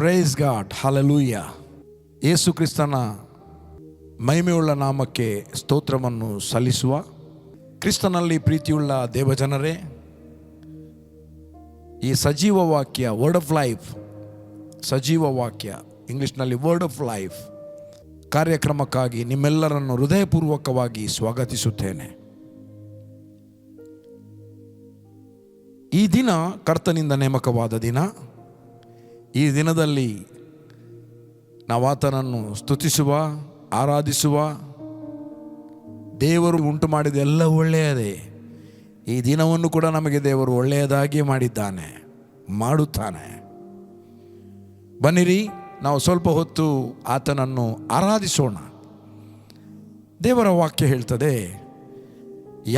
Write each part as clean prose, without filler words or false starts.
Praise God, hallelujah. ಯೇಸು ಕ್ರಿಸ್ತನ ಮಹಿಮೆಯುಳ್ಳ ನಾಮಕ್ಕೆ ಸ್ತೋತ್ರವನ್ನು ಸಲ್ಲಿಸುವ ಕ್ರಿಸ್ತನಲ್ಲಿ ಪ್ರೀತಿಯುಳ್ಳ ದೇವಜನರೇ, ಈ ಸಜೀವ ವಾಕ್ಯ ವರ್ಡ್ ಆಫ್ ಲೈಫ್, ಸಜೀವ ವಾಕ್ಯ ಇಂಗ್ಲಿಷ್ನಲ್ಲಿ ವರ್ಡ್ ಆಫ್ ಲೈಫ್ ಕಾರ್ಯಕ್ರಮಕ್ಕಾಗಿ ನಿಮ್ಮೆಲ್ಲರನ್ನು ಹೃದಯಪೂರ್ವಕವಾಗಿ ಸ್ವಾಗತಿಸುತ್ತೇನೆ. ಈ ದಿನ ಕರ್ತನಿಂದ ನೇಮಕವಾದ ದಿನ. ಈ ದಿನದಲ್ಲಿ ನಾವು ಆತನನ್ನು ಸ್ತುತಿಸುವ, ಆರಾಧಿಸುವ. ದೇವರು ಉಂಟು ಮಾಡಿದ ಎಲ್ಲ ಒಳ್ಳೆಯದೇ. ಈ ದಿನವನ್ನು ಕೂಡ ನಮಗೆ ದೇವರು ಒಳ್ಳೆಯದಾಗಿ ಮಾಡಿದ್ದಾನೆ, ಮಾಡುತ್ತಾನೆ. ಬನ್ನಿರಿ, ನಾವು ಸ್ವಲ್ಪ ಹೊತ್ತು ಆತನನ್ನು ಆರಾಧಿಸೋಣ. ದೇವರ ವಾಕ್ಯ ಹೇಳ್ತದೆ,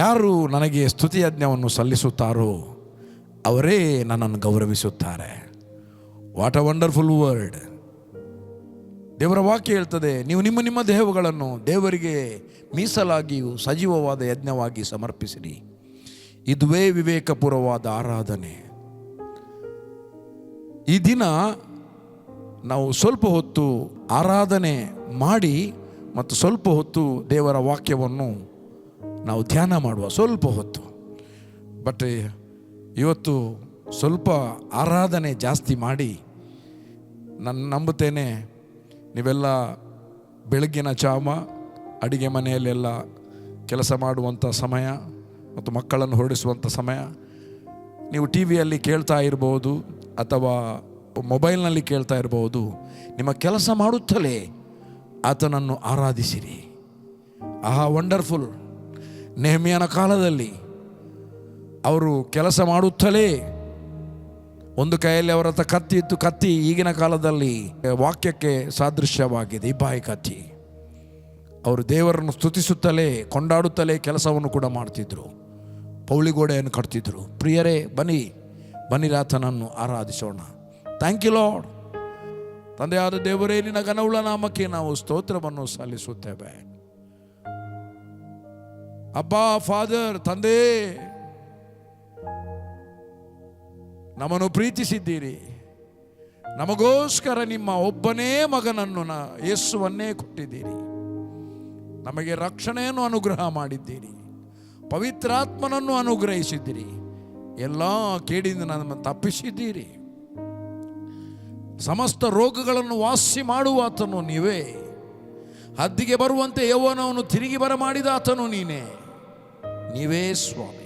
ಯಾರು ನನಗೆ ಸ್ತುತಿಯಜ್ಞವನ್ನು ಸಲ್ಲಿಸುತ್ತಾರೋ ಅವರೇ ನನ್ನನ್ನು ಗೌರವಿಸುತ್ತಾರೆ. What a wonderful word. ದೇವರ ವಾಕ್ಯ ಹೇಳ್ತದೆ, ನೀವು ನಿಮ್ಮ ನಿಮ್ಮ ದೇಹಗಳನ್ನು ದೇವರಿಗೆ ಮೀಸಲಾಗಿಯೂ ಸಜೀವವಾದ ಯಜ್ಞವಾಗಿ ಸಮರ್ಪಿಸಿರಿ, ಇದುವೇ ವಿವೇಕಪೂರ್ವವಾದ ಆರಾಧನೆ. ಈ ದಿನ ನಾವು ಸ್ವಲ್ಪ ಹೊತ್ತು ಆರಾಧನೆ ಮಾಡಿ ಮತ್ತು ಸ್ವಲ್ಪ ಹೊತ್ತು ದೇವರ ವಾಕ್ಯವನ್ನು ನಾವು ಧ್ಯಾನ ಮಾಡುವ. ಸ್ವಲ್ಪ ಹೊತ್ತು. ಬಟ್ ಇವತ್ತು ಸ್ವಲ್ಪ ಆರಾಧನೆ ಜಾಸ್ತಿ ಮಾಡಿ, ನಾನು ನಂಬುತ್ತೇನೆ ನೀವೆಲ್ಲ ಬೆಳಗ್ಗಿನ ಜಾವ ಅಡಿಗೆ ಮನೆಯಲ್ಲೆಲ್ಲ ಕೆಲಸ ಮಾಡುವಂಥ ಸಮಯ ಮತ್ತು ಮಕ್ಕಳನ್ನು ಹೊರಡಿಸುವಂಥ ಸಮಯ, ನೀವು ಟಿ ವಿಯಲ್ಲಿ ಕೇಳ್ತಾ ಇರ್ಬೋದು ಅಥವಾ ಮೊಬೈಲ್ನಲ್ಲಿ ಕೇಳ್ತಾ ಇರ್ಬೋದು. ನಿಮ್ಮ ಕೆಲಸ ಮಾಡುತ್ತಲೇ ಆತನನ್ನು ಆರಾಧಿಸಿರಿ. ಆಹಾ, ವಂಡರ್ಫುಲ್. ನೆಹೆಮ್ಯನ ಕಾಲದಲ್ಲಿ ಅವರು ಕೆಲಸ ಮಾಡುತ್ತಲೇ ಒಂದು ಕೈಯಲ್ಲಿ ಅವರ ಹತ್ರ ಕತ್ತಿ ಇತ್ತು. ಕತ್ತಿ ಈಗಿನ ಕಾಲದಲ್ಲಿ ವಾಕ್ಯಕ್ಕೆ ಸಾದೃಶ್ಯವಾಗಿದೆ, ಇಬ್ಬಾಯಿ ಕತ್ತಿ. ಅವರು ದೇವರನ್ನು ಸ್ತುತಿಸುತ್ತಲೇ ಕೊಂಡಾಡುತ್ತಲೇ ಕೆಲಸವನ್ನು ಕೂಡ ಮಾಡ್ತಿದ್ರು, ಪೌಳಿಗೋಡೆಯನ್ನು ಕಟ್ತಿದ್ರು. ಪ್ರಿಯರೇ, ಬನ್ನಿ ಆತನನ್ನು ಆರಾಧಿಸೋಣ. Thank you lord. ತಂದೆಯಾದ ದೇವರೇ, ನಿನ್ನ ಘನವುಳ್ಳ ನಾಮಕ್ಕೆ ನಾವು ಸ್ತೋತ್ರವನ್ನು ಸಲ್ಲಿಸುತ್ತೇವೆ. ಅಬ್ಬಾ, ಫಾದರ್, ತಂದೆ, ನಮ್ಮನ್ನು ಪ್ರೀತಿಸಿದ್ದೀರಿ. ನಮಗೋಸ್ಕರ ನಿಮ್ಮ ಒಬ್ಬನೇ ಮಗನನ್ನು ಯೇಸುವನ್ನೇ ಕೊಟ್ಟಿದ್ದೀರಿ. ನಮಗೆ ರಕ್ಷಣೆಯನ್ನು ಅನುಗ್ರಹ ಮಾಡಿದ್ದೀರಿ, ಪವಿತ್ರಾತ್ಮನನ್ನು ಅನುಗ್ರಹಿಸಿದ್ದೀರಿ, ಎಲ್ಲ ಕೇಡಿಂದ ನಮ್ಮನ್ನು ತಪ್ಪಿಸಿದ್ದೀರಿ. ಸಮಸ್ತ ರೋಗಗಳನ್ನು ವಾಸಿ ಮಾಡುವ ಆತನು ನೀವೇ. ಹದ್ದಿಗೆ ಬರುವಂತೆ ಯೌವನವನ್ನು ತಿರುಗಿ ಬರಮಾಡಿದ ಆತನು ನೀವೇ ಸ್ವಾಮಿ.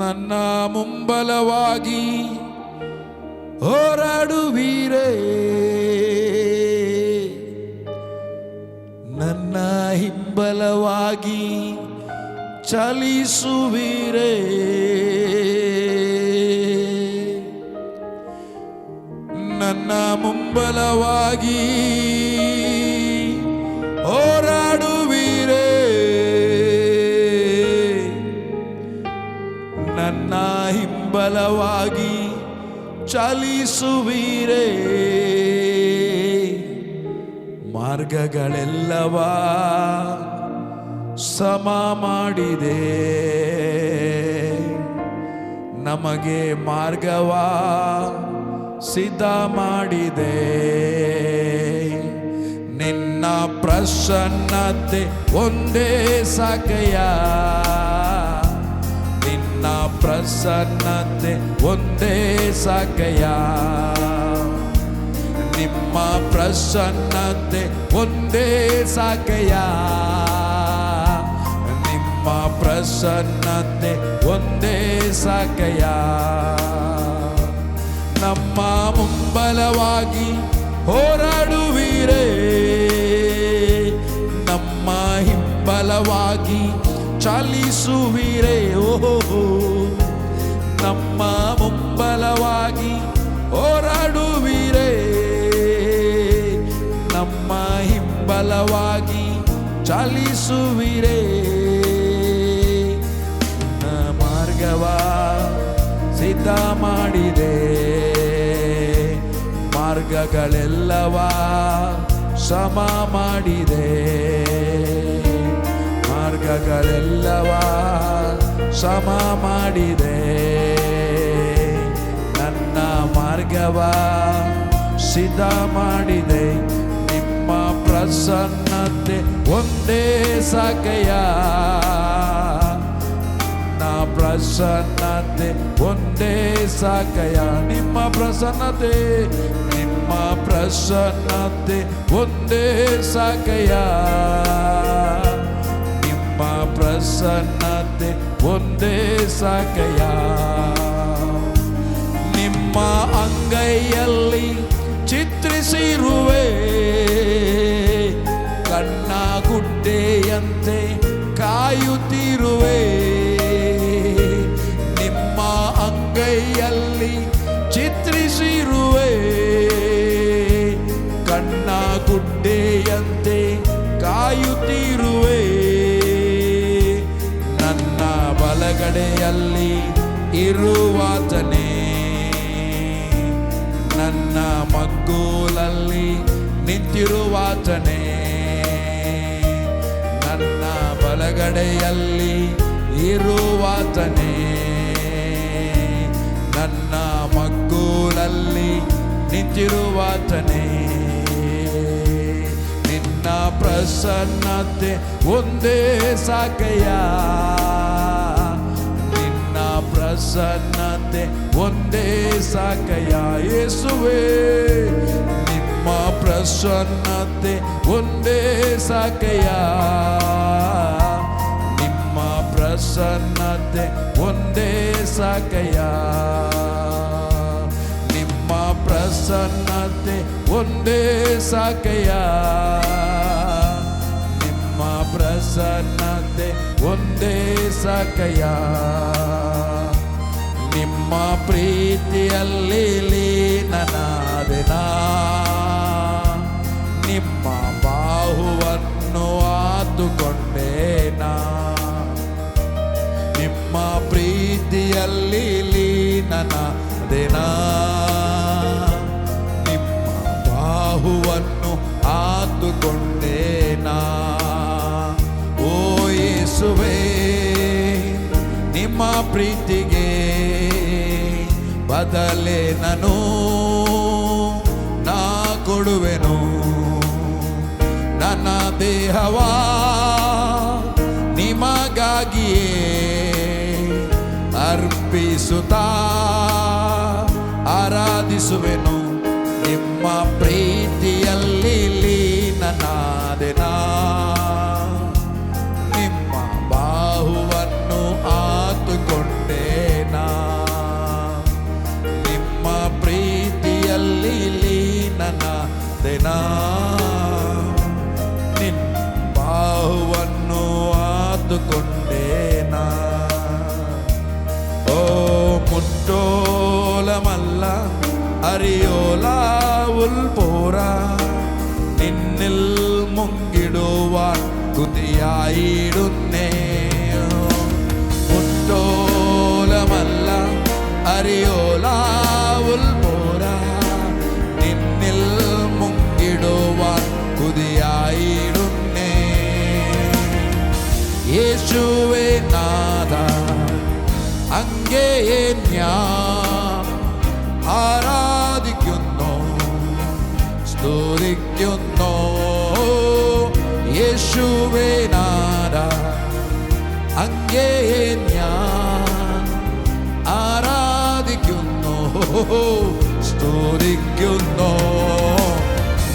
ನನ್ನ ಮುಂಬಲವಾಗಿ ಹೋರಾಡುವೀರೇ, ನನ್ನ ಹಿಂಬಲವಾಗಿ ಚಲಿಸುವೀರೇ. ನನ್ನ ಮುಂಬಲವಾಗಿ ಹೋರಾಡುವೀರೇ, ನನ್ನ ಹಿಂಬಲವಾಗಿ ಚಲಿಸುವೀರೇ. ಮಾರ್ಗಗಳೆಲ್ಲವ ಸಮ ಮಾಡಿದೆ, ನಮಗೆ ಮಾರ್ಗವ ಸಿದ್ಧ ಮಾಡಿದೆ. ನಿನ್ನ ಪ್ರಸನ್ನತೆ ಒಂದೇ ಸಾಕಯ್ಯ, ನಿನ್ನ ಪ್ರಸನ್ನತೆ ಒಂದೇ ಸಾಕಯ್ಯ. ನಿಮ್ಮ ಪ್ರಸನ್ನತೆ ಒಂದೇ ಸಾಕಯ್ಯ, ನಿಮ್ಮ ಪ್ರಸನ್ನತೆ ಒಂದೇ ಸಾಕಯ್ಯ. ನಮ್ಮ ಮುಂಬಲವಾಗಿ ಹೋರಾಡುವೀರೇ, ನಮ್ಮ ಹಿಂಬಲವಾಗಿ ಚಲಿಸುವೀರೇ. ಓಹೋ, ನಮ್ಮ ಮುಂಬಲವಾಗಿ ಹೋರಾಡುವೀರೇ, ನಮ್ಮ ಹಿಂಬಲವಾಗಿ ಚಲಿಸುವೀರೇ. ಮಾರ್ಗವ ಸಿದ್ಧ ಮಾಡಿದೆ, ಮಾರ್ಗಗಳೆಲ್ಲವ ಸಮ ಮಾಡಿದೆ. ಮಾರ್ಗಗಳೆಲ್ಲವ ಸಮ ಮಾಡಿದೆ. ಎಲ್ಲವ ಸಿದ್ಧ ಮಾಡಿದೆ, ನಿಮ್ಮ ಪ್ರಸನ್ನತೆ ಒಂದೇ ಸಾಕಯ್ಯ. ಪ್ರಸನ್ನತೆ ಒಂದೇ ಸಾಕಯ್ಯ, ನಿಮ್ಮ ಪ್ರಸನ್ನತೆ, ನಿಮ್ಮ ಪ್ರಸನ್ನತೆ ಒಂದೇ ಸಾಕಯ್ಯ, ನಿಮ್ಮ ಪ್ರಸನ್ನತೆ ಒಂದೇ ಸಾಕಯ್ಯ. ನಿಮ್ಮ ಅಂಗೈಯಲ್ಲಿ ಚಿತ್ರಿಸಿರುವೆ, ಕಣ್ಣ ಗುಡ್ಡೆಯಂತೆ ಕಾಯುತ್ತಿರುವೆ. ನಿಮ್ಮ ಅಂಗೈಯಲ್ಲಿ ಚಿತ್ರಿಸಿರುವೆ, ಕಣ್ಣ ಗುಡ್ಡೆಯಂತೆ ಕಾಯುತ್ತಿರುವೆ. ನನ್ನ ಬಲಗಡೆಯಲ್ಲಿ ಇರುವಾತನೇ, ನನ್ನ ಮಗ್ಗುಲಲ್ಲಿ ನಿಂತಿರುವಾತನೇ, ನನ್ನ ಬಲಗಡೆಯಲ್ಲಿ ಇರುವಾತನೇ, ನನ್ನ ಮಗ್ಗುಲಲ್ಲಿ ನಿಂತಿರುವಾತನೇ. ನಿನ್ನ ಪ್ರಸನ್ನತೆ ಒಂದೇ ಸಾಕಯ್ಯ, ನಿನ್ನ ಪ್ರಸನ್ನತೆ ಒಂದೇ ಸಾಕಯ್ಯ. ಯೇಸುವೇ, ನಿಮ್ಮ ಪ್ರಸನ್ನತೆ ಒಂದೇ ಸಾಕಯ್ಯ, ನಿಮ್ಮ ಪ್ರಸನ್ನತೆ ಒಂದೇ ಸಾಕಯ್ಯ, ನಿಮ್ಮ ಪ್ರಸನ್ನತೆ ಒಂದೇ ಸಾಕಯ್ಯ, ನಿಮ್ಮ ಪ್ರಸನ್ನತೆ ಒಂದೇ ಸಾಕಯ್ಯ. ನಿಮ್ಮ ಪ್ರೀತಿಯಲ್ಲಿ ಲೀನನಾದೆನಾ, ನಿಮ್ಮ ಬಾಹುವನ್ನು ಆತುಕೊಂಡೇನಾ, ನಿಮ್ಮ ಪ್ರೀತಿಯಲ್ಲಿ ಲೀನನಾದೆನಾ, ನಿಮ್ಮ ಬಾಹುವನ್ನು ಆತುಕೊಂಡೇನಾ. ಓ ಯೇಸುವೇ, ನಿಮ್ಮ ಪ್ರೀತಿಗೆ ಬದಲೇನನು ನಾ ಕೊಡುವೆನು. ನನ್ನ ದೇಹವಾ ನಿಮಗಾಗಿಯೇ ಅರ್ಪಿಸುತ್ತಾ ಆರಾಧಿಸುವೆನು. ನಿಮ್ಮ ಪ್ರೀತಿಯಲ್ಲಿ ಲೀನನಾದೆನಾ, ನಿಮ್ಮ ಬಾಹುವನ್ನು ಆತುಕೊಂಡೇನಾ, ನಿಮ್ಮ ಪ್ರೀತಿಯಲ್ಲಿ ಲೀನನಾದೆನಾ, ನಿನ್ನ ಬಾಹುವನ್ನು ಆತುಕೊಂಡೇನಾ. ഓ മുട്ടോലമല്ല അറിയോല ഉൾപോര, നിന്നിൽ മുങ്ങിടുവാൻ കുതിയായിടുന്നേ. മുട്ടോലമല്ല അറിയോല ഉൾപോര, നിന്നിൽ മുങ്ങിടുവാൻ കുതിയായിടുന്നേ. യേശുവേ നാഥ, അങ്ങയെ ഞാൻ ആരാധിക്കുന്നു, സ്തുതിക്കുന്നു. യേശുവേ നാഥ, അങ്ങയെ ഞാൻ ആരാധിക്കുന്നു, സ്തുതിക്കുന്നു.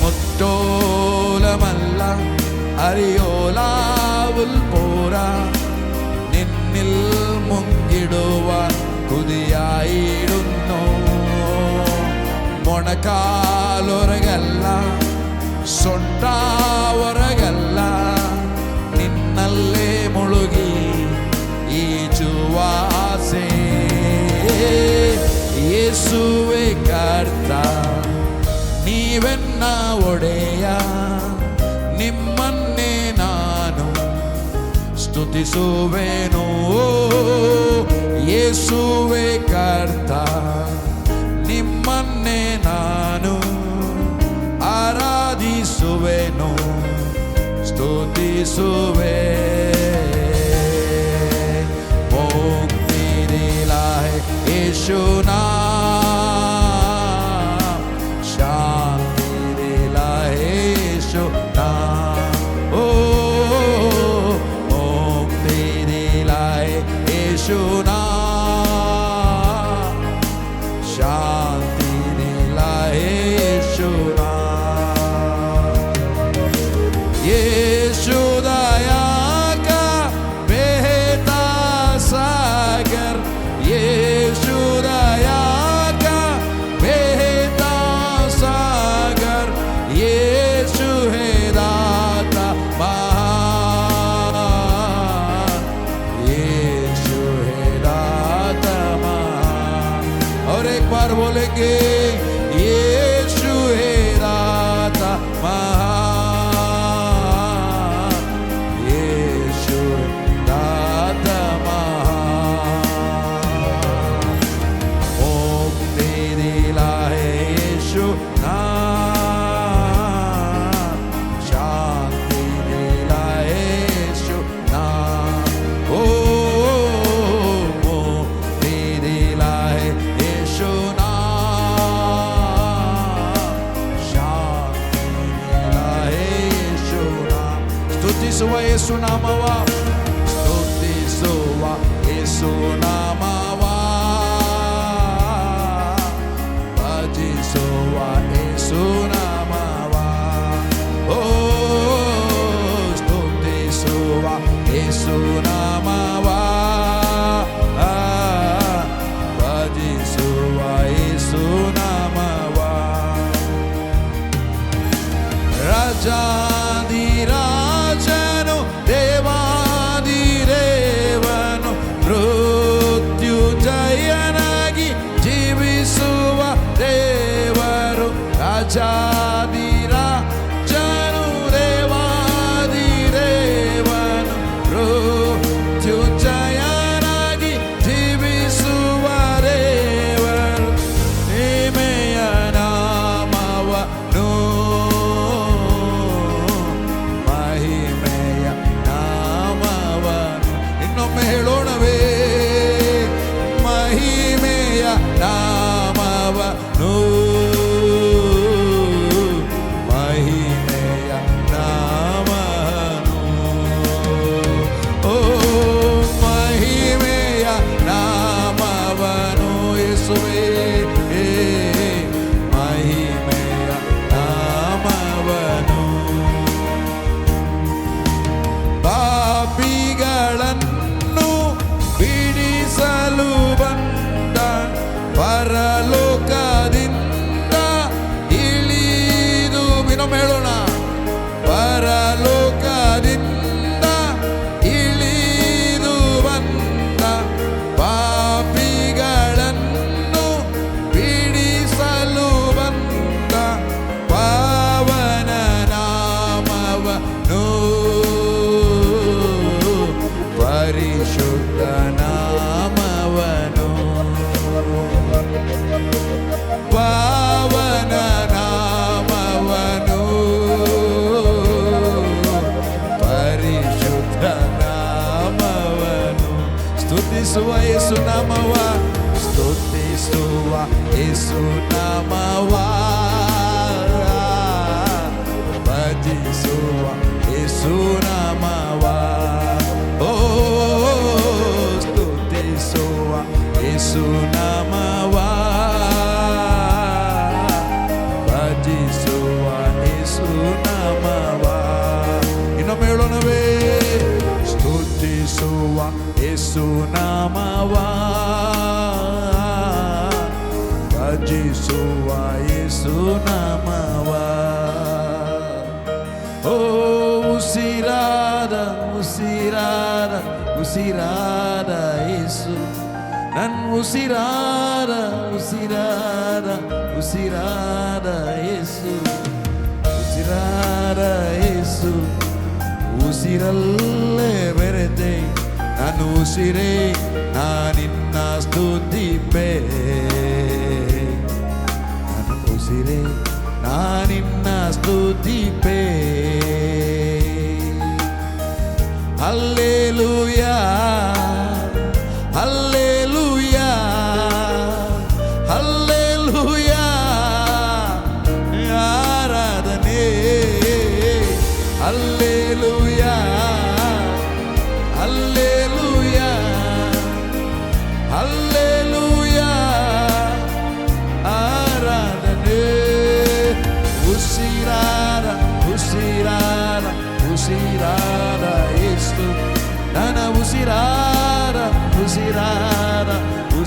മുട്ടോലമല്ല അറിയോലാവുൽ പോരാ, നിന്നിൽ മുങ്ങിടുവാൻ കുതിയായിടുന്നു. ಮೊಣಕಾಲೊರಗಲ್ಲ, ಸೊಂಟ ಹೊರಗಲ್ಲ, ನಿನ್ನಲ್ಲೇ ಮುಳುಗಿ ಈಜುವಾಸೆ. ಯೇಸುವೆ ಕರ್ತ, ನೀವೆನ್ನ ಒಡೆಯ, ನಿಮ್ಮನ್ನೇ ನಾನು ಸ್ತುತಿಸುವೆನು. ಯೇಸುವೆ ಕರ್ತ, ನಿಮ್ಮನ್ನೇ ನಾನು ಆರಾಧಿಸುವೆನು, ಸ್ತುತಿಸುವೆ. ಮುಕ್ತಿ ದಿಲಾ ಹೈ ಯೇಸು ನಾಮ್, यीशु दया का बहता सागर, यीशु दया का बहता सागर, यीशु है दाता महान, यीशु है दाता महान। और एक बार बोलेंगे, यीशु है दाता महान, यीशु दाता महान। मुक्ति दिला है यीशु नाम, शांति दिला है यीशु नाम। ओ मुक्ति दिला है यीशु नाम, शांति दिला है यीशु नाम। ಸ್ತುತಿಸುವ ಯೇಸು ನಾಮವ, ಸ್ತುತಿಸುವ ಯೇಸು ನಾಮವ, ಭಜಿಸುವ ಯೇಸು ನಾಮವ. ಓ ಸ್ತುತಿಸುವ ಯೇಸು ನಾಮವ, ಭಜಿಸುವ ಯೇಸು ನಾಮವ. ರಾಜಾಧಿರಾಜನು ದೇವಾದಿದೇವನು ಮೃತ್ಯುಂಜಯನಾಗಿ ಜೀವಿಸುವ ದೇವರು. ರಾಜಾಧಿರಾಜನು ದೇವಾದಿದೇವನು ಮೃತ್ಯುಂಜಯನಾಗಿ ಜೀವಿಸುವ ದೇವರು. ಹಿಮೆಯ ನಾಮವನು, ಮಹಿಮೆಯ ನಾಮವನು. ಇನ್ನೊಮ್ಮೆ ಹೇಳೋಣವೇ, ಮಹಿಮೆಯ ನಾಮವನು, ಮಹಿಮೆಯ ನಾಮವನು. ಓ ಮಹಿಮೆಯ ನಾಮವನು ಯೇಸುವೇ, ಮಹಿಮೆಯ ನಾಮವನು. ಪಾಪಿಗಳನ್ನು ಬಿಡಿಸಲು ಬಂದ, ಪರಲೋಕದಿಂದ ಇಳಿದು, ಇನ್ನೊಮ್ಮೆ ಹೇಳೋಣ, ಪರಲೋಕದಿಂದ ಇಳಿದು ಬಂದ, ಪಾಪಿಗಳನ್ನು ಬಿಡಿಸಲು ಬಂದ, ಪಾವನ ನಾಮವನು, ಪರಿಶುದ್ಧ ನಾಮವನು. ಪಾವನ ನಾಮವನು, ಪರಿಶುದ್ಧ ನಾಮವನು. ಸ್ತುತಿಸುವ ಯೇಸು ನಾಮವ, ಸ್ತುತಿಸುವ ಯೇಸು ನಾಮವ, ಭಜಿಸುವ ಯೇಸು ನಾಮವ. ಓ ಸ್ತುತಿಸುವ ಯೇಸು ನಾಮವ, ಭಜಿಸುವ ಯೇಸು ನಾಮವ. ಇನ್ನೊಮ್ಮೆ ಹೇಳೋಣವೇ, ಸ್ತುತಿಸುವ ಯೇಸು ನಾಮವ, ಭಜಿಸುವ ಯೇಸು ನಾಮವ. ಓ ಉಸಿರಾದ ಉಸಿರಾದ ಉಸಿರಾದ ಯೇಸು, ನನ್ನ ಉಸಿರಾದ ಉಸಿರಾದ ಉಸಿರಾದ ಯೇಸು, ಉಸಿರಾದ ಯೇಸು. ಉಸಿರಲ್ಲೇ ಬೆರೆತೆ ನನ್ನ ಉಸಿರೇ, ನಾನಿನ್ನ ಸ್ತುತಿಪೆ, ನನ್ನ ಉಸಿರೇ ನಾನಿನ್ನ ಸ್ತುತಿಪೆ. ಹಲ್ಲೆಲೂಯಾ ಹಲ್ಲೆಲೂಯಾ ಹಲ್ಲೆಲೂಯಾ, ಆರಾಧನೆ. ಹಲ್ಲೆಲೂಯಾ ಹಲ್ಲೆಲೂಯಾ ಹಲ್ಲೆಲೂಯಾ, ಆರಾಧನೆ. ಉಸಿರಾದ ಉಸಿರಾದ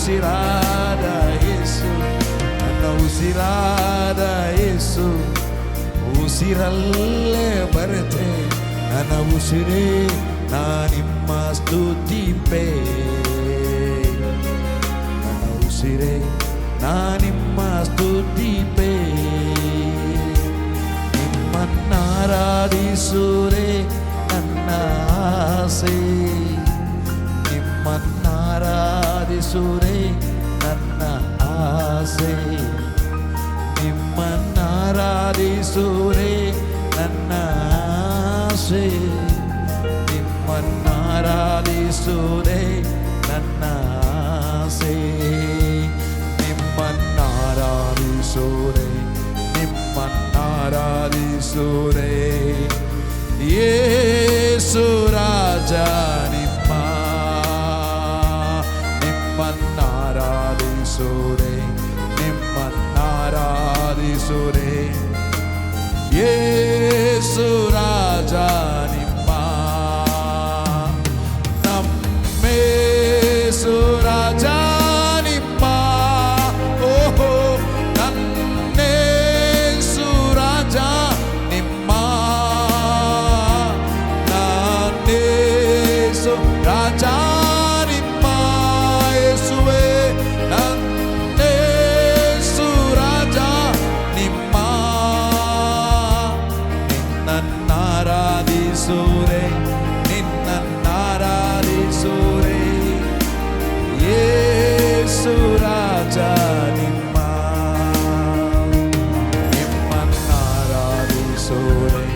ಉಸಿರಾದ ಯೇಸು, ನನ್ನ ಉಸಿರಾದ ಯೇಸು, ಉಸಿರಲ್ಲೇ ಬರುತ್ತೆ ನನ್ನ ಉಸಿರೇ ನಾ ನಿಮ್ಮ ಸ್ತುತಿಪೆ, ನನ್ನ ಉಸಿರೇ ನಾ ನಿಮ್ಮ ಸ್ತುತಿಪೆ, ನಿಮ್ಮನ್ನಾರಾಧಿಸುರೆ ನನ್ನ ಆಸೆ, ನಿಮ್ಮನ್ನಾರಾಧಿಸುರೆ ನನ್ನ ಆಸೆ, ನಿಮ್ಮನ್ನಾರಾಧಿಸುರೆ ನನ್ನ ಆಸೆ, ನಿಮ್ಮನ್ನಾರಾಧಿಸುರೆ ನನ್ನ ಆಸೆ, ನಿಮ್ಮನ್ನಾರಾಧಿಸುರೆ, ನಿಮ್ಮನ್ನಾರಾಧಿಸುರೆ ಯೇಸು ರಾಜ, ನಿಮ್ಮನ್ನಾರಾಧಿಸುರೆ, ನಿಮ್ಮನ್ನಾರಾಧಿಸುರೆ ಯೇಸು ರಾಜ, ನಮ್ಮೇಸು ರಾಜ ನಿಮ್ಮ, ಓಹೋ ನನ್ನೇಸು ರಾಜ ನಿಮ್ಮ, ನನ್ನೇಸು ರಾಜ ನಿಮ್ಮ, ಯೇಸುವೇ ನನ್ನೇಸು ರಾಜ ನಿಮ್ಮ, ನಿನ್ನನ್ನಾರಾಧಿಸುರೆ, ನಿನ್ನನ್ನಾರಾಧಿಸುರೆ ಯೇಸು ರಾಜ ನಿಮ್ಮ, ನಿಮ್ಮನ್ನಾರಾಧಿಸುರೆ,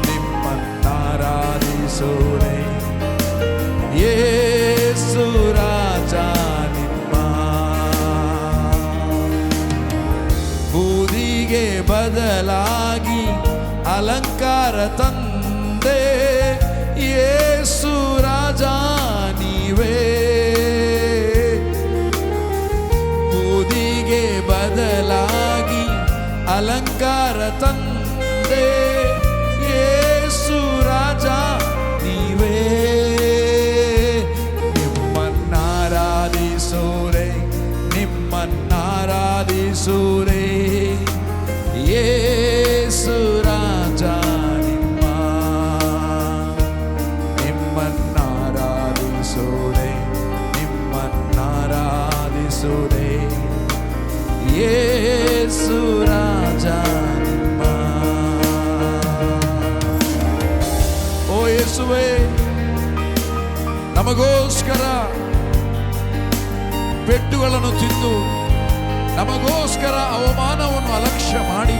ನಿಮ್ಮನ್ನಾರಾಧಿಸುರೆ ಯೇಸು ರಾಜ ನಿಮ್ಮ, ಬೂದಿಗೆ ಬದಲಾಗಿ ಅಲಂಕಾರ ತಂದೆ ಯೇಸು ರಾಜ ನೀವೇ, ಬೂದಿಗೆ ಬದಲಾಗಿ ಅಲಂಕಾರ ತಂದೆ ಯೇಸು ರಾಜ ನೀವೇ, ನಿಮ್ಮನ್ನಾರಾಧಿಸುರೆ, ನಿಮ್ಮನ್ನಾರಾಧಿಸುರೆ ಯೇಸು ರಾಜ ನಿಮ್ಮ, ನಿಮ್ಮನ್ನಾರಾಧಿಸುರೆ, ನಿಮ್ಮನ್ನಾರಾಧಿಸುರೆ ಯೇಸು ರಾಜ ನಿಮ್ಮ. ಓ ಯೇಸುವೇ, ನಮಗೋಸ್ಕರ ಪೆಟ್ಟುಗಳನ್ನು ತಿಂದು, ನಮಗೋಸ್ಕರ ಅವಮಾನವನ್ನು ಅಲಕ್ಷ್ಯ ಮಾಡಿ,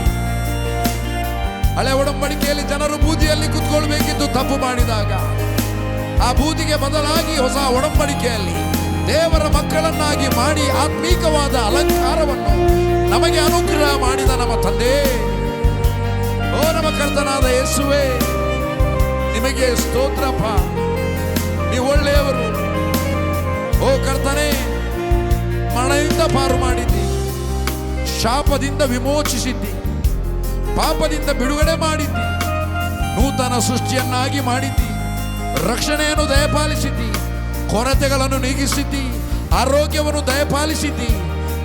ಹಳೆ ಒಡಂಬಡಿಕೆಯಲ್ಲಿ ಜನರು ಬೂದಿಯಲ್ಲಿ ಕುತ್ಕೊಳ್ಬೇಕಿದ್ದು ತಪ್ಪು ಮಾಡಿದಾಗ, ಆ ಬೂದಿಗೆ ಬದಲಾಗಿ ಹೊಸ ಒಡಂಬಡಿಕೆಯಲ್ಲಿ ದೇವರ ಮಕ್ಕಳನ್ನಾಗಿ ಮಾಡಿ ಆತ್ಮೀಕವಾದ ಅಲಂಕಾರವನ್ನು ನಮಗೆ ಅನುಗ್ರಹ ಮಾಡಿದ ನಮ್ಮ ತಂದೆ, ಓ ನಮ್ಮ ಕರ್ತನಾದ ಯೇಸುವೇ, ನಿಮಗೆ ಸ್ತೋತ್ರಪ್ಪ. ನೀವು ಒಳ್ಳೆಯವರು. ಓ ಕರ್ತನೇ, ಮರಣದಿಂದ ಪಾರು ಮಾಡಿದ್ದಿ, ಶಾಪದಿಂದ ವಿಮೋಚಿಸಿದ್ದಿ, ಪಾಪದಿಂದ ಬಿಡುಗಡೆ ಮಾಡಿದ್ದಿ, ನೂತನ ಸೃಷ್ಟಿಯನ್ನಾಗಿ ಮಾಡಿದ್ದಿ, ರಕ್ಷಣೆಯನ್ನು ದಯಪಾಲಿಸಿದ್ದಿ, ಕೊರತೆಗಳನ್ನು ನೀಗಿಸಿದ್ದಿ, ಆರೋಗ್ಯವನ್ನು ದಯಪಾಲಿಸಿದ್ದಿ,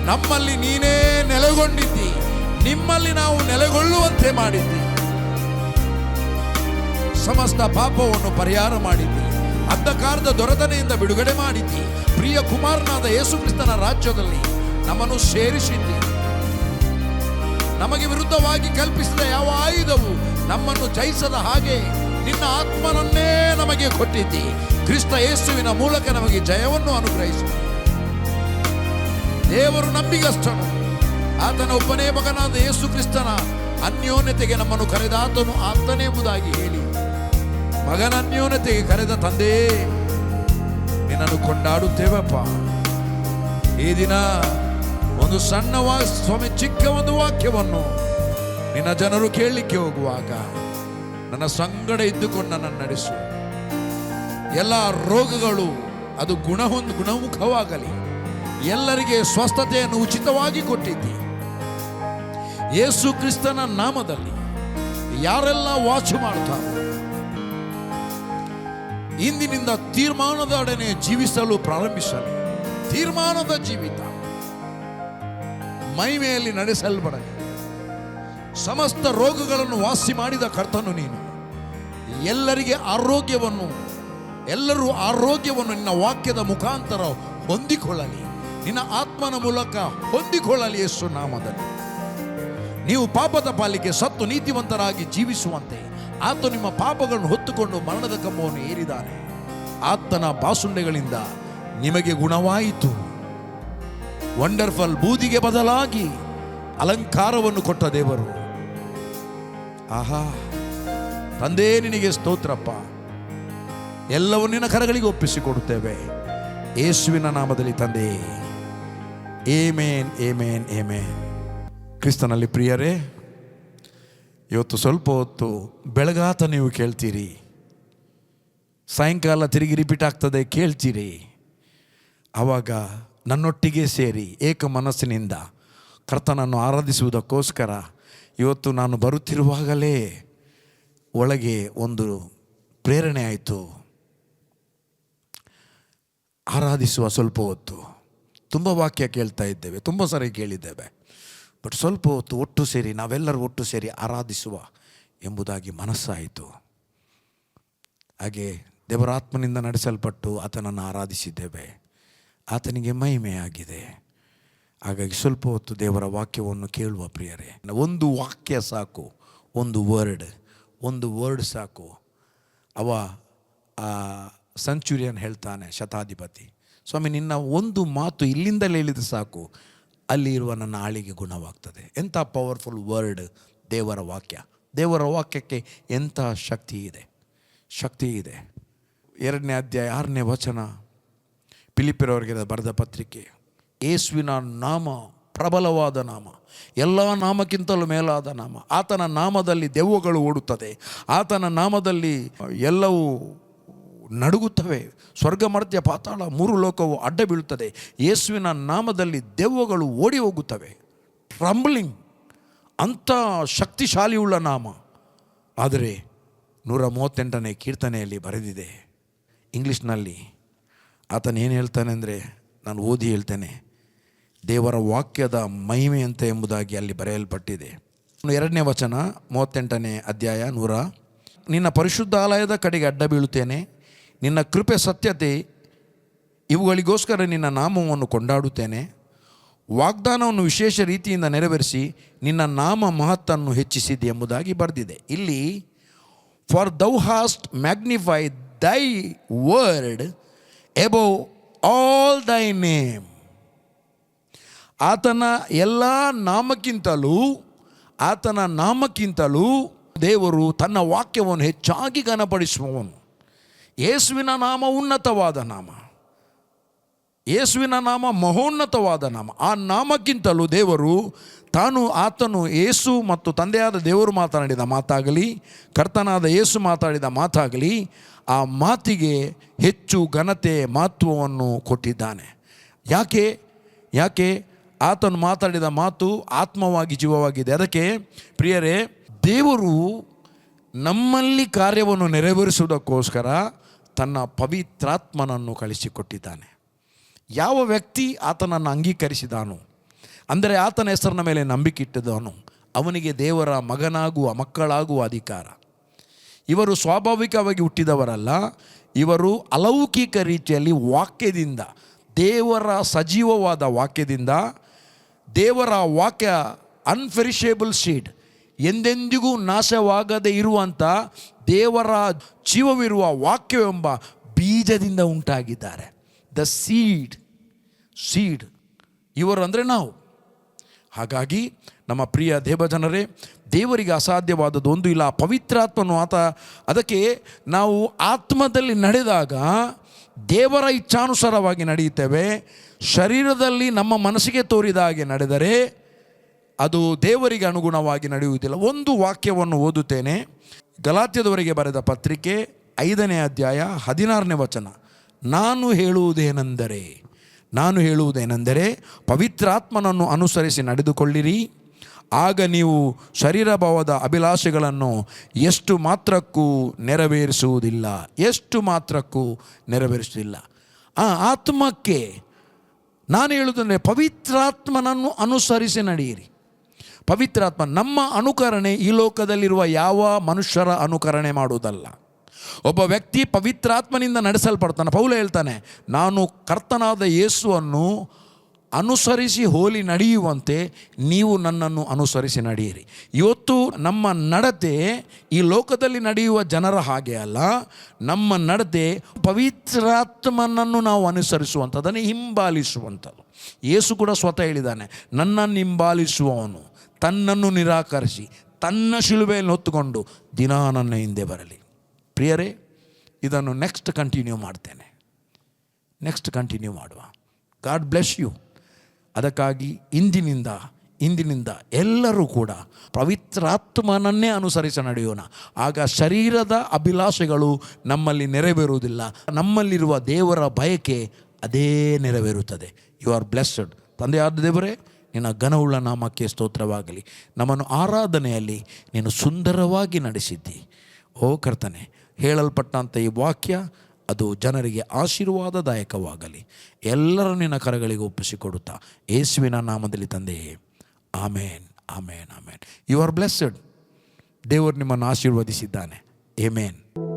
ನಮ್ಮಲ್ಲಿ ನೀನೇ ನೆಲೆಗೊಂಡಿದ್ದಿ, ನಿಮ್ಮಲ್ಲಿ ನಾವು ನೆಲೆಗೊಳ್ಳುವಂತೆ ಮಾಡಿದ್ದಿ, ಸಮಸ್ತ ಪಾಪವನ್ನು ಪರಿಹಾರ ಮಾಡಿದ್ದಿ, ಅಂಧಕಾರದ ದೊರೆತನೆಯಿಂದ ಬಿಡುಗಡೆ ಮಾಡಿದ್ದಿ, ಪ್ರಿಯ ಕುಮಾರನಾದ ಯೇಸು ಕ್ರಿಸ್ತನ ರಾಜ್ಯದಲ್ಲಿ ನಮ್ಮನ್ನು ಸೇರಿಸಿದ್ದಿ, ನಮಗೆ ವಿರುದ್ಧವಾಗಿ ಕಲ್ಪಿಸಿದ ಯಾವ ಆಯುಧವು ನಮ್ಮನ್ನು ಜಯಿಸದ ಹಾಗೆ ನಿನ್ನ ಆತ್ಮನನ್ನೇ ನಮಗೆ ಕೊಟ್ಟಿದ್ದಿ. ಕ್ರಿಸ್ತ ಯೇಸುವಿನ ಮೂಲಕ ನಮಗೆ ಜಯವನ್ನು ಅನುಗ್ರಹಿಸಿ. ದೇವರು ನಂಬಿಗಸ್ತನು, ಆತನ ಒಬ್ಬನೇ ಮಗನಾದ ಯೇಸು ಕ್ರಿಸ್ತನ ಅನ್ಯೋನ್ಯತೆಗೆ ನಮ್ಮನ್ನು ಕರೆದಾತನು ಆತನೇ ಎಂಬುದಾಗಿ ಹೇಳಿ, ಮಗನ ಅನ್ಯೋನ್ಯತೆಗೆ ಕರೆದ ತಂದೆ, ನಿನ್ನನ್ನು ಕೊಂಡಾಡುತ್ತೇವಪ್ಪ. ಈ ದಿನ ಒಂದು ಸಣ್ಣ ಸ್ವಾಮಿ, ಚಿಕ್ಕ ಒಂದು ವಾಕ್ಯವನ್ನು ನಿನ್ನ ಜನರು ಕೇಳಲಿಕ್ಕೆ ಹೋಗುವಾಗ ನನ್ನ ಸಂಗಡ ಇದ್ದುಕೊಂಡು ನನ್ನನ್ನು ನಡೆಸು. ಎಲ್ಲ ರೋಗಗಳು ಅದು ಗುಣಮುಖವಾಗಲಿ. ಎಲ್ಲರಿಗೆ ಸ್ವಸ್ಥತೆಯನ್ನು ಉಚಿತವಾಗಿ ಕೊಟ್ಟಿದ್ದಿ. ಯೇಸು ಕ್ರಿಸ್ತನ ನಾಮದಲ್ಲಿ ಯಾರೆಲ್ಲ ವಾಚ್ ಮಾಡ್ತಾರೋ ಇಂದಿನಿಂದ ತೀರ್ಮಾನದೊಡನೆ ಜೀವಿಸಲು ಪ್ರಾರಂಭಿಸಲಿ. ತೀರ್ಮಾನದ ಜೀವಿತ ಮಹಿಮೆಯಲ್ಲಿ ನಡೆಸಲ್ಪಡಲಿ. ಸಮಸ್ತ ರೋಗಗಳನ್ನು ವಾಸಿ ಮಾಡಿದ ಕರ್ತನು ನೀನು. ಎಲ್ಲರಿಗೆ ಎಲ್ಲರೂ ಆರೋಗ್ಯವನ್ನು ನಿನ್ನ ವಾಕ್ಯದ ಮುಖಾಂತರ ಹೊಂದಿಕೊಳ್ಳಲಿ, ನಿನ್ನ ಆತ್ಮನ ಮೂಲಕ ಹೊಂದಿಕೊಳ್ಳಲಿ. ಯೇಸು ನಾಮದಲ್ಲಿ ನೀವು ಪಾಪದ ಪಾಲಿಗೆ ಸತ್ತು ನೀತಿವಂತರಾಗಿ ಜೀವಿಸುವಂತೆ ಆತ ನಿಮ್ಮ ಪಾಪಗಳನ್ನು ಹೊತ್ತುಕೊಂಡು ಮರಣದ ಕಂಬವನ್ನು ಏರಿದ್ದಾನೆ. ಆತನ ಬಾಸುಂಡೆಗಳಿಂದ ನಿಮಗೆ ಗುಣವಾಯಿತು. ವಂಡರ್ಫುಲ್ ಬೂದಿಗೆ ಬದಲಾಗಿ ಅಲಂಕಾರವನ್ನು ಕೊಟ್ಟ ದೇವರು. ಆಹಾ ತಂದೆ, ನಿನಗೆ ಸ್ತೋತ್ರಪ್ಪ. ಎಲ್ಲವೂ ನಿನ್ನ ಕರಗಳಿಗೆ ಒಪ್ಪಿಸಿಕೊಡುತ್ತೇವೆ ಯೇಸುವಿನ ನಾಮದಲ್ಲಿ ತಂದೆ. Amen, amen, amen. ಕ್ರಿಸ್ತನಲ್ಲಿ ಪ್ರಿಯರೇ, ಇವತ್ತು ಸ್ವಲ್ಪ ಹೊತ್ತು ಬೆಳಗಾತ ನೀವು ಕೇಳ್ತೀರಿ, ಸಾಯಂಕಾಲ ತಿರುಗಿ ರಿಪೀಟ್ ಆಗ್ತದೆ ಕೇಳ್ತೀರಿ. ಆವಾಗ ನನ್ನೊಟ್ಟಿಗೆ ಸೇರಿ ಏಕ ಮನಸ್ಸಿನಿಂದ ಕರ್ತನನ್ನು ಆರಾಧಿಸುವುದಕ್ಕೋಸ್ಕರ ಇವತ್ತು ನಾನು ಬರುತ್ತಿರುವಾಗಲೇ ಒಳಗೆ ಒಂದು ಪ್ರೇರಣೆ ಆಯಿತು. ಆರಾಧಿಸುವ ಸ್ವಲ್ಪ ಹೊತ್ತು. ತುಂಬ ವಾಕ್ಯ ಕೇಳ್ತಾ ಇದ್ದೇವೆ, ತುಂಬ ಸಾರಿ ಕೇಳಿದ್ದೇವೆ. ಬಟ್ ಸ್ವಲ್ಪ ಹೊತ್ತು ಒಟ್ಟು ಸೇರಿ ನಾವೆಲ್ಲರೂ ಒಟ್ಟು ಸೇರಿ ಆರಾಧಿಸುವ ಎಂಬುದಾಗಿ ಮನಸ್ಸಾಯಿತು. ಹಾಗೆ ದೇವರಾತ್ಮನಿಂದ ನಡೆಸಲ್ಪಟ್ಟು ಆತನನ್ನು ಆರಾಧಿಸಿದ್ದೇವೆ. ಆತನಿಗೆ ಮಹಿಮೆಯಾಗಿದೆ. ಹಾಗಾಗಿ ಸ್ವಲ್ಪ ಹೊತ್ತು ದೇವರ ವಾಕ್ಯವನ್ನು ಕೇಳುವ ಪ್ರಿಯರೇ. ಒಂದು ವಾಕ್ಯ ಸಾಕು, ಒಂದು ವರ್ಡ್ ಸಾಕು. ಸೆಂಚುರಿಯನ್ ಹೇಳ್ತಾನೆ, ಶತಾಧಿಪತಿ, ಸ್ವಾಮಿ ನಿನ್ನ ಒಂದು ಮಾತು ಇಲ್ಲಿಂದಲೇ ಹೇಳಿದ್ರೆ ಸಾಕು, ಅಲ್ಲಿ ಇರುವ ನನ್ನ ಆಳಿಗೆ ಗುಣವಾಗ್ತದೆ. ಎಂಥ ಪವರ್ಫುಲ್ ವರ್ಡ್ ದೇವರ ವಾಕ್ಯ. ದೇವರ ವಾಕ್ಯಕ್ಕೆ ಎಂಥ ಶಕ್ತಿ ಇದೆ. 2ನೇ ಅಧ್ಯಾಯ 6ನೇ ವಚನ, ಫಿಲಿಪ್ಪಿಯರವರಿಗೆ ಬರೆದ ಪತ್ರಿಕೆ. ಯೇಸುವಿನ ನಾಮ ಪ್ರಬಲವಾದ ನಾಮ, ಎಲ್ಲ ನಾಮಕ್ಕಿಂತಲೂ ಮೇಲಾದ ನಾಮ. ಆತನ ನಾಮದಲ್ಲಿ ದೆವ್ವಗಳು ಓಡುತ್ತದೆ, ಆತನ ನಾಮದಲ್ಲಿ ಎಲ್ಲವೂ ನಡುಗುತ್ತವೆ. ಸ್ವರ್ಗ ಮರ್ತ್ಯ ಪಾತಾಳ 3 ಲೋಕವು ಅಡ್ಡ ಬೀಳುತ್ತದೆ. ಯೇಸುವಿನ ನಾಮದಲ್ಲಿ ದೆವ್ವಗಳು ಓಡಿ ಹೋಗುತ್ತವೆ. ಟ್ರಂಬ್ಲಿಂಗ್, ಅಂಥ ಶಕ್ತಿಶಾಲಿಯುಳ್ಳ ನಾಮ. ಆದರೆ 138ನೇ ಕೀರ್ತನೆಯಲ್ಲಿ ಬರೆದಿದೆ ಇಂಗ್ಲೀಷ್ನಲ್ಲಿ. ಆತನು ಏನು ಹೇಳ್ತಾನೆ ಅಂದರೆ, ನಾನು ಓದಿ ಹೇಳ್ತೇನೆ, ದೇವರ ವಾಕ್ಯದ ಮಹಿಮೆ ಅಂತ ಎಂಬುದಾಗಿ ಅಲ್ಲಿ ಬರೆಯಲ್ಪಟ್ಟಿದೆ. 2ನೇ ವಚನ 38ನೇ ಅಧ್ಯಾಯ 100. ನಿನ್ನ ಪರಿಶುದ್ಧ ಆಲಯದ ಕಡೆಗೆ ಅಡ್ಡ ಬೀಳುತ್ತೇನೆ, ನಿನ್ನ ಕೃಪೆ ಸತ್ಯತೆ ಇವುಗಳಿಗೋಸ್ಕರ ನಿನ್ನ ನಾಮವನ್ನು ಕೊಂಡಾಡುತ್ತೇನೆ. ವಾಗ್ದಾನವನ್ನು ವಿಶೇಷ ರೀತಿಯಿಂದ ನೆರವೇರಿಸಿ ನಿನ್ನ ನಾಮ ಮಹತ್ತನ್ನು ಹೆಚ್ಚಿಸಿದೆ ಎಂಬುದಾಗಿ ಬರೆದಿದೆ. ಇಲ್ಲಿ ಫಾರ್ ದೌ ಹಾಸ್ಟ್ ಮ್ಯಾಗ್ನಿಫೈ ದೈ ವರ್ಡ್ ಎಬೋವ್ ಆಲ್ ದೈ ನೇಮ್. ಆತನ ಎಲ್ಲ ನಾಮಕ್ಕಿಂತಲೂ ದೇವರು ತನ್ನ ವಾಕ್ಯವನ್ನು ಹೆಚ್ಚಾಗಿ ಘನಪಡಿಸುವವನು. ಯೇಸುವಿನ ನಾಮ ಉನ್ನತವಾದ ನಾಮ, ಯೇಸುವಿನ ನಾಮ ಮಹೋನ್ನತವಾದ ನಾಮ. ಆ ನಾಮಕ್ಕಿಂತಲೂ ದೇವರು ಆತನು ಯೇಸು ಮತ್ತು ತಂದೆಯಾದ ದೇವರು ಮಾತನಾಡಿದ ಮಾತಾಗಲಿ, ಕರ್ತನಾದ ಯೇಸು ಮಾತಾಡಿದ ಮಾತಾಗಲಿ, ಆ ಮಾತಿಗೆ ಹೆಚ್ಚು ಘನತೆ ಮಹತ್ವವನ್ನು ಕೊಟ್ಟಿದ್ದಾನೆ. ಯಾಕೆ ಆತನು ಮಾತಾಡಿದ ಮಾತು ಆತ್ಮವಾಗಿ ಜೀವವಾಗಿದೆ. ಅದಕ್ಕೆ ಪ್ರಿಯರೇ, ದೇವರು ನಮ್ಮಲ್ಲಿ ಕಾರ್ಯವನ್ನು ನೆರವೇರಿಸುವುದಕ್ಕೋಸ್ಕರ ತನ್ನ ಪವಿತ್ರಾತ್ಮನನ್ನು ಕಳಿಸಿಕೊಟ್ಟಿದ್ದಾನೆ. ಯಾವ ವ್ಯಕ್ತಿ ಆತನನ್ನು ಅಂಗೀಕರಿಸಿದಾನೋ, ಅಂದರೆ ಆತನ ಹೆಸರಿನ ಮೇಲೆ ನಂಬಿಕೆ ಇಟ್ಟಿದ್ದಾನೋ, ಅವನಿಗೆ ದೇವರ ಮಕ್ಕಳಾಗುವ ಅಧಿಕಾರ. ಇವರು ಸ್ವಾಭಾವಿಕವಾಗಿ ಹುಟ್ಟಿದವರಲ್ಲ, ಇವರು ಅಲೌಕಿಕ ರೀತಿಯಲ್ಲಿ ವಾಕ್ಯದಿಂದ, ದೇವರ ಸಜೀವವಾದ ವಾಕ್ಯದಿಂದ, ದೇವರ ವಾಕ್ಯ ಅನ್ಫೆರಿಷೇಬಲ್ ಸೀಡ್, ಎಂದೆಂದಿಗೂ ನಾಶವಾಗದೇ ಇರುವಂಥ ದೇವರ ಜೀವವಿರುವ ವಾಕ್ಯವೆಂಬ ಬೀಜದಿಂದ ಉಂಟಾಗಿದ್ದಾರೆ. ದ ಸೀಡ್ ಇವರು ಅಂದರೆ ನಾವು. ಹಾಗಾಗಿ ನಮ್ಮ ಪ್ರಿಯ ದೇವಜನರೇ, ದೇವರಿಗೆ ಅಸಾಧ್ಯವಾದದ್ದು ಒಂದು ಇಲ್ಲ. ಪವಿತ್ರಾತ್ಮನು ಅದಕ್ಕೆ ನಾವು ಆತ್ಮದಲ್ಲಿ ನಡೆದಾಗ ದೇವರ ಇಚ್ಛಾನುಸಾರವಾಗಿ ನಡೆಯುತ್ತೇವೆ. ಶರೀರದಲ್ಲಿ ನಮ್ಮ ಮನಸ್ಸಿಗೆ ತೋರಿದ ಹಾಗೆ ನಡೆದರೆ ಅದು ದೇವರಿಗೆ ಅನುಗುಣವಾಗಿ ನಡೆಯುವುದಿಲ್ಲ. ಒಂದು ವಾಕ್ಯವನ್ನು ಓದುತ್ತೇನೆ. ಗಲಾತ್ಯದವರಿಗೆ ಬರೆದ ಪತ್ರಿಕೆ 5ನೇ ಅಧ್ಯಾಯ 16ನೇ ವಚನ. ನಾನು ಹೇಳುವುದೇನೆಂದರೆ ಪವಿತ್ರಾತ್ಮನನ್ನು ಅನುಸರಿಸಿ ನಡೆದುಕೊಳ್ಳಿರಿ, ಆಗ ನೀವು ಶರೀರಭಾವದ ಅಭಿಲಾಷೆಗಳನ್ನು ಎಷ್ಟು ಮಾತ್ರಕ್ಕೂ ನೆರವೇರಿಸುವುದಿಲ್ಲ. ಆ ಆತ್ಮಕ್ಕೆ ನಾನು ಹೇಳುವುದಂದರೆ ಪವಿತ್ರಾತ್ಮನನ್ನು ಅನುಸರಿಸಿ ನಡೆಯಿರಿ. ಪವಿತ್ರಾತ್ಮ, ನಮ್ಮ ಅನುಕರಣೆ ಈ ಲೋಕದಲ್ಲಿರುವ ಯಾವ ಮನುಷ್ಯರ ಅನುಕರಣೆ ಮಾಡುವುದಲ್ಲ. ಒಬ್ಬ ವ್ಯಕ್ತಿ ಪವಿತ್ರಾತ್ಮನಿಂದ ನಡೆಸಲ್ಪಡ್ತಾನೆ. ಪೌಲ ಹೇಳ್ತಾನೆ, ನಾನು ಕರ್ತನಾದ ಯೇಸುವನ್ನು ಅನುಸರಿಸಿ ಹೋಲಿ ನಡೆಯುವಂತೆ ನೀವು ನನ್ನನ್ನು ಅನುಸರಿಸಿ ನಡೆಯಿರಿ. ಇವತ್ತು ನಮ್ಮ ನಡತೆ ಈ ಲೋಕದಲ್ಲಿ ನಡೆಯುವ ಜನರ ಹಾಗೆ ಅಲ್ಲ. ನಮ್ಮ ನಡತೆ ಪವಿತ್ರಾತ್ಮನನ್ನು ನಾವು ಅನುಸರಿಸುವಂಥದ್ದನ್ನು ಹಿಂಬಾಲಿಸುವಂಥದ್ದು. ಯೇಸು ಕೂಡ ಸ್ವತಃ ಹೇಳಿದ್ದಾನೆ, ನನ್ನನ್ನು ಹಿಂಬಾಲಿಸುವವನು ತನ್ನನ್ನು ನಿರಾಕರಿಸಿ ತನ್ನ ಶಿಲುಬೆಯನ್ನು ಹೊತ್ತುಕೊಂಡು ದಿನಾ ನನ್ನ ಹಿಂದೆ ಬರಲಿ. ಪ್ರಿಯರೇ, ಇದನ್ನು ನೆಕ್ಸ್ಟ್ ಕಂಟಿನ್ಯೂ ಮಾಡುವ. God bless you. ಅದಕ್ಕಾಗಿ ಇಂದಿನಿಂದ ಎಲ್ಲರೂ ಕೂಡ ಪವಿತ್ರಾತ್ಮನನ್ನೇ ಅನುಸರಿಸಿ ನಡೆಯೋಣ. ಆಗ ಶರೀರದ ಅಭಿಲಾಷೆಗಳು ನಮ್ಮಲ್ಲಿ ನೆರವೇರುವುದಿಲ್ಲ. ನಮ್ಮಲ್ಲಿರುವ ದೇವರ ಬಯಕೆ ಅದೇ ನೆರವೇರುತ್ತದೆ. You are blessed. ತಂದೆಯಾದ ದೇವರೇ, ನಿನ್ನ ಘನವುಳ್ಳ ನಾಮಕ್ಕೆ ಸ್ತೋತ್ರವಾಗಲಿ. ನಮ್ಮನ್ನು ಆರಾಧನೆಯಲ್ಲಿ ನೀನು ಸುಂದರವಾಗಿ ನಡೆಸಿದ್ದಿ. ಓ ಕರ್ತನೆ, ಹೇಳಲ್ಪಟ್ಟಂಥ ಈ ವಾಕ್ಯ ಅದು ಜನರಿಗೆ ಆಶೀರ್ವಾದದಾಯಕವಾಗಲಿ. ಎಲ್ಲರೂ ನಿನ್ನ ಕರಗಳಿಗೆ ಒಪ್ಪಿಸಿಕೊಡುತ್ತಾ ಯೇಸುವಿನ ನಾಮದಲ್ಲಿ ತಂದೆಯೇ, ಆಮೇನ್, ಆಮೇನ್, ಆಮೇನ್. You are blessed. ದೇವರು ನಿಮ್ಮನ್ನು ಆಶೀರ್ವದಿಸಿದ್ದಾನೆ. ಆಮೇನ್.